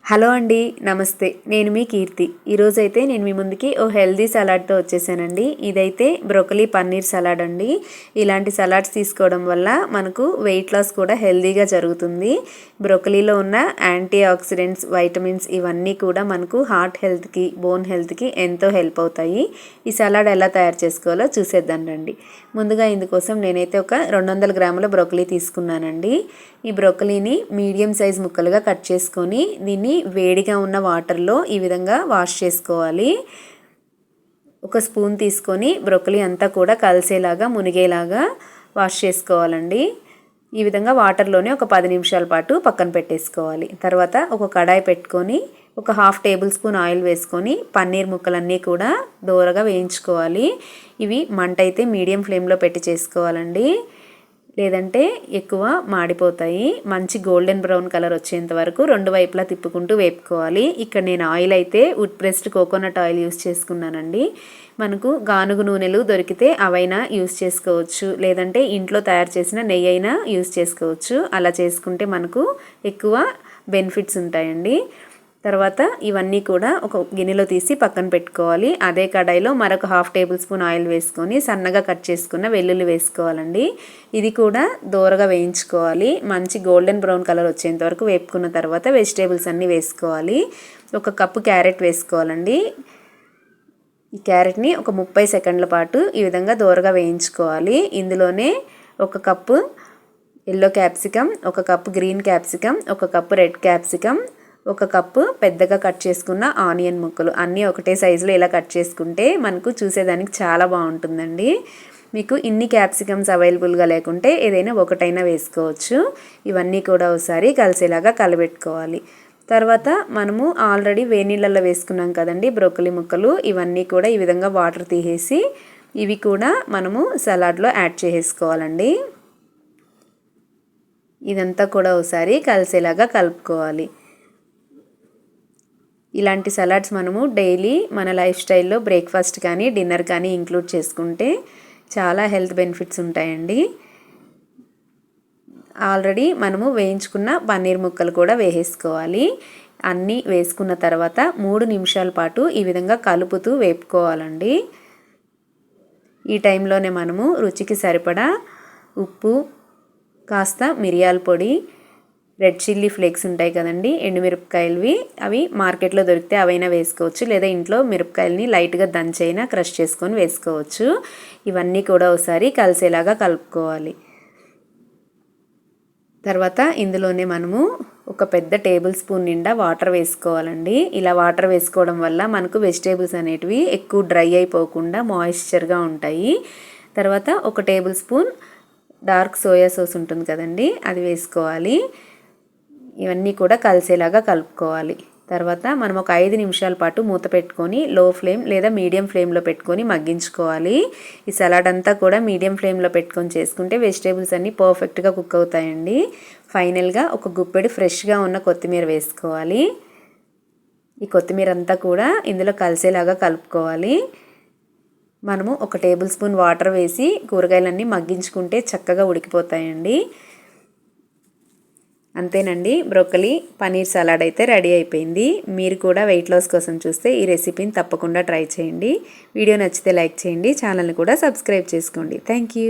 Hello అండి, నమస్తే. నేను మీ కీర్తి. ఈరోజైతే నేను మీ ముందుకి ఓ హెల్దీ సలాడ్తో వచ్చేసానండి. ఇదైతే బ్రోకలీ పన్నీర్ సలాడ్ అండి. ఇలాంటి సలాడ్స్ తీసుకోవడం వల్ల మనకు వెయిట్ లాస్ కూడా హెల్దీగా జరుగుతుంది. బ్రోకలీలో ఉన్న యాంటీ ఆక్సిడెంట్స్, వైటమిన్స్ ఇవన్నీ కూడా మనకు హార్ట్ హెల్త్కి, బోన్ హెల్త్కి ఎంతో హెల్ప్ అవుతాయి. ఈ సలాడ్ ఎలా తయారు చేసుకోవాలో చూసేద్దాం రండి. ముందుగా ఇందుకోసం నేనైతే ఒక 200 గ్రాముల బ్రోకలీ తీసుకున్నానండి. ఈ బ్రోకలీని మీడియం సైజ్ ముక్కలుగా కట్ చేసుకొని దీన్ని వేడిగా ఉన్న వాటర్లో ఈ విధంగా వాష్ చేసుకోవాలి. ఒక స్పూన్ తీసుకొని బ్రోకలీ అంతా కూడా కలిసేలాగా, మునిగేలాగా వాష్ చేసుకోవాలండి. ఈ విధంగా వాటర్లోనే ఒక 10 నిమిషాల పాటు పక్కన పెట్టేసుకోవాలి. తర్వాత ఒక కడాయి పెట్టుకొని ఒక 1/2 టేబుల్ స్పూన్ ఆయిల్ వేసుకొని పన్నీర్ ముక్కలన్నీ కూడా దోరగా వేయించుకోవాలి. ఇవి మంట అయితే మీడియం ఫ్లేమ్లో పెట్టి చేసుకోవాలండి, లేదంటే ఎక్కువ మాడిపోతాయి. మంచి గోల్డెన్ బ్రౌన్ కలర్ వచ్చేంత వరకు 2 వైపులా తిప్పుకుంటూ వేపుకోవాలి. ఇక్కడ నేను ఆయిల్ అయితే would pressed coconut oil use చేసుకున్నానండి. మనకు గానుగు నూనెలు దొరికితే అవైనా యూస్ చేసుకోవచ్చు, లేదంటే ఇంట్లో తయారు చేసిన నెయ్యి అయినా యూస్ చేసుకోవచ్చు. అలా చేసుకుంటే మనకు ఎక్కువ బెనిఫిట్స్ ఉంటాయండి. తర్వాత ఇవన్నీ కూడా ఒక గిన్నెలో తీసి పక్కన పెట్టుకోవాలి. అదే కడాయిలో మరొక 1/2 టేబుల్ స్పూన్ ఆయిల్ వేసుకొని సన్నగా కట్ చేసుకున్న వెల్లుల్లి వేసుకోవాలండి. ఇది కూడా దోరగా వేయించుకోవాలి. మంచి గోల్డెన్ బ్రౌన్ కలర్ వచ్చేంత వరకు వేపుకున్న తర్వాత వెజిటేబుల్స్ అన్నీ వేసుకోవాలి. 1 కప్పు క్యారెట్ వేసుకోవాలండి. ఈ క్యారెట్ని ఒక 30 సెకండ్ల పాటు ఈ విధంగా దోరగా వేయించుకోవాలి. ఇందులోనే 1 cup yellow capsicum, 1 cup green capsicum, 1 cup red capsicum, 1 cup పెద్దగా కట్ చేసుకున్న ఆనియన్ ముక్కలు అన్నీ ఒకటే సైజులో ఇలా కట్ చేసుకుంటే మనకు చూసేదానికి చాలా బాగుంటుందండి. మీకు ఇన్ని క్యాప్సికమ్స్ అవైలబుల్గా లేకుంటే ఏదైనా ఒకటైనా వేసుకోవచ్చు. ఇవన్నీ కూడా ఒకసారి కలిసేలాగా కలబెట్టుకోవాలి. తర్వాత మనము ఆల్రెడీ వేడినీళ్ళల్లో వేసుకున్నాం కదండి బ్రోకలీ ముక్కలు, ఇవన్నీ కూడా ఈ విధంగా వాటర్ తీసేసి ఇవి కూడా మనము సలాడ్లో యాడ్ చేసేసుకోవాలండి. ఇదంతా కూడా ఒకసారి కలిసేలాగా కలుపుకోవాలి. ఇలాంటి సలాడ్స్ మనము డైలీ మన లైఫ్ స్టైల్లో బ్రేక్ఫాస్ట్ కానీ డిన్నర్ కానీ ఇంక్లూడ్ చేసుకుంటే చాలా హెల్త్ బెనిఫిట్స్ ఉంటాయండి. ఆల్రెడీ మనము వేయించుకున్న పన్నీర్ ముక్కలు కూడా వేసేసుకోవాలి. అన్నీ వేసుకున్న తర్వాత 3 నిమిషాల పాటు ఈ విధంగా కలుపుతూ వేపుకోవాలండి. ఈ టైంలోనే మనము రుచికి సరిపడా ఉప్పు, కాస్త మిరియాల పొడి, రెడ్ చిల్లీ ఫ్లేక్స్ ఉంటాయి కదండి, ఎండుమిరపకాయలవి, అవి మార్కెట్లో దొరికితే అవైనా వేసుకోవచ్చు, లేదా ఇంట్లో మిరపకాయలని లైట్గా దంచైనా క్రష్ చేసుకొని వేసుకోవచ్చు. ఇవన్నీ కూడా ఒకసారి కలిసేలాగా కలుపుకోవాలి. తర్వాత ఇందులోనే మనము ఒక పెద్ద టేబుల్ స్పూన్ నిండా వాటర్ వేసుకోవాలండి. ఇలా వాటర్ వేసుకోవడం వల్ల మనకు వెజిటేబుల్స్ అనేటివి ఎక్కువ డ్రై అయిపోకుండా మాయిశ్చర్గా ఉంటాయి. తర్వాత 1 table spoon dark soya sauce ఉంటుంది కదండి, అది వేసుకోవాలి. ఇవన్నీ కూడా కలిసేలాగా కలుపుకోవాలి. తర్వాత మనం ఒక 5 నిమిషాల పాటు మూత పెట్టుకొని లో ఫ్లేమ్ లేదా మీడియం ఫ్లేమ్లో పెట్టుకొని మగ్గించుకోవాలి. ఈ సలాడ్ అంతా కూడా మీడియం ఫ్లేమ్లో పెట్టుకొని చేసుకుంటే వెజిటేబుల్స్ అన్నీ పర్ఫెక్ట్గా కుక్ అవుతాయండి. ఫైనల్గా ఒక గుప్పెడు ఫ్రెష్గా ఉన్న కొత్తిమీర వేసుకోవాలి. ఈ కొత్తిమీర అంతా కూడా ఇందులో కలిసేలాగా కలుపుకోవాలి. మనము 1 టేబుల్ స్పూన్ వాటర్ వేసి కూరగాయలన్నీ మగ్గించుకుంటే చక్కగా ఉడికిపోతాయండి. అంతేనండి, బ్రోకలీ పన్నీర్ సలాడ్ అయితే రెడీ అయిపోయింది. మీరు కూడా వెయిట్ లాస్ కోసం చూస్తే ఈ రెసిపీని తప్పకుండా ట్రై చేయండి. వీడియో నచ్చితే లైక్ చేయండి, ఛానల్ని కూడా సబ్స్క్రైబ్ చేసుకోండి. Thank you.